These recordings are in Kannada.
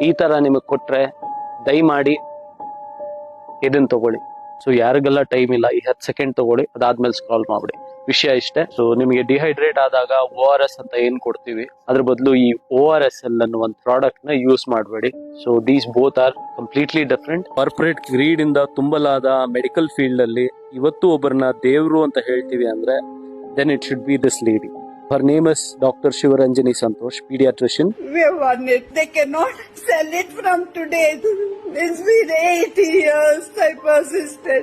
ಈ ತರ ನಿಮಗೆ ಕೊಟ್ರೆ ದಯಮಾಡಿ ಇದನ್ನ ತಗೊಳ್ಳಿ. ಸೊ ಯಾರಿಗೆಲ್ಲ ಟೈಮ್ ಇಲ್ಲ ಈ 10 ಸೆಕೆಂಡ್ ತಗೊಳ್ಳಿ, ಅದಾದ್ಮೇಲೆ ಸ್ಕ್ರಾಲ್ ಮಾಡ್ಬಿಡಿ. ವಿಷಯ ಇಷ್ಟೇ. ಸೊ ನಿಮಗೆ ಡಿಹೈಡ್ರೇಟ್ ಆದಾಗ ORS ಅಂತ ಏನ್ ಕೊಡ್ತೀವಿ ಅದ್ರ ಬದಲು ಈ ORSL ಅನ್ನೋ ಒಂದು ಪ್ರಾಡಕ್ಟ್ ನ ಯೂಸ್ ಮಾಡಬೇಡಿ. So these both are completely different. Corporate greed ಇಂದ ತುಂಬಲಾದ ಮೆಡಿಕಲ್ ಫೀಲ್ಡ್ ಅಲ್ಲಿ ಇವತ್ತು ಒಬ್ಬರನ್ನ ದೇವ್ರು ಅಂತ ಹೇಳ್ತೀವಿ ಅಂದ್ರೆ then it should be this lady. Her name is Dr. Shivaranjani Santosh, pediatrician. We have won it. They cannot sell it from today. It's been 80 years I persisted.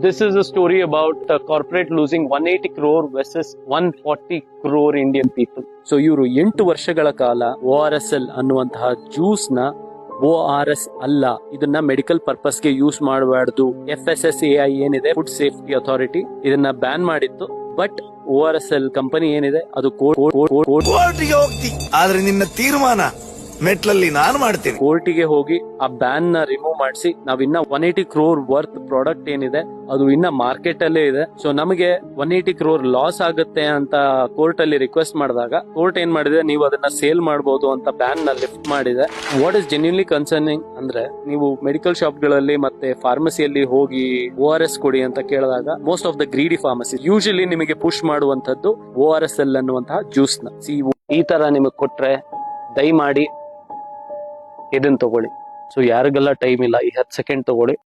This is a story about a corporate losing 180 crore versus 140 crore Indian people. So ಇವರು 8 ವರ್ಷಗಳ ಕಾಲ ORSL ಅನ್ನುವಂತಹ ಜ್ಯೂಸ್ ನ ORS ಅಲ್ಲ, ಇದನ್ನ ಮೆಡಿಕಲ್ ಪರ್ಪಸ್ ಗೆ ಯೂಸ್ ಮಾಡಬಾರ್ದು. FSSAI ಏನಿದೆ, ಫುಡ್ ಸೇಫ್ಟಿ ಅಥಾರಿಟಿ, ಇದನ್ನ ಬ್ಯಾನ್ ಮಾಡಿತ್ತು. ಬಟ್ ORSL ಕಂಪನಿ ಏನಿದೆ ಅದು ಕೋರ್ಟ್ಗೆ ಹೋಗ್ತಿ, ಆದ್ರೆ ನಿನ್ನ ತೀರ್ಮಾನ ಮೆಟ್ಲಲ್ಲಿ ನಾನು ಮಾಡ್ತೀನಿ. ಕೋರ್ಟಿಗೆ ಹೋಗಿ ಆ ಬ್ಯಾನ್ ನ ರಿಮೂವ್ ಮಾಡಿಸಿ ನಾವಿನ್ನ 180 ಕ್ರೋರ್ ವರ್ತ್ ಪ್ರಾಡಕ್ಟ್ ಏನಿದೆ ಅದು ಇನ್ನ ಮಾರ್ಕೆಟ್ ಅಲ್ಲೇ ಇದೆ. ಸೊ ನಮಗೆ 180 ಕ್ರೋರ್ ಲಾಸ್ ಆಗುತ್ತೆ ಅಂತ ಕೋರ್ಟ್ ಅಲ್ಲಿ ರಿಕ್ವೆಸ್ಟ್ ಮಾಡಿದಾಗ ಕೋರ್ಟ್ ಏನ್ ಮಾಡಿದೆ, ನೀವು ಅದನ್ನ ಸೇಲ್ ಮಾಡಬಹುದು ಅಂತ ಬ್ಯಾನ್ ನ ಲಿಫ್ಟ್ ಮಾಡಿದೆ. ವಾಟ್ ಇಸ್ ಜೆನ್ಯೂನ್ಲಿ ಕನ್ಸರ್ನಿಂಗ್ ಅಂದ್ರೆ, ನೀವು ಮೆಡಿಕಲ್ ಶಾಪ್ ಗಳಲ್ಲಿ ಮತ್ತೆ ಫಾರ್ಮಸಿಯಲ್ಲಿ ಹೋಗಿ ORS ಕೊಡಿ ಅಂತ ಕೇಳಿದಾಗ most of the greedy pharmacy usually ನಿಮಗೆ ಪುಷ್ ಮಾಡುವಂತದ್ದು ORSL ಅನ್ನುವಂತಹ ಜ್ಯೂಸ್ ನ. ಈ ತರ ನಿಮಗೆ ಕೊಟ್ರೆ ದಯಮಾಡಿ ಇದನ್ನ ತಗೊಳ್ಳಿ. ಸೊ ಯಾರಿಗೆಲ್ಲ ಟೈಮ್ ಇಲ್ಲ ಈ 10 ಸೆಕೆಂಡ್ ತಗೊಳ್ಳಿ.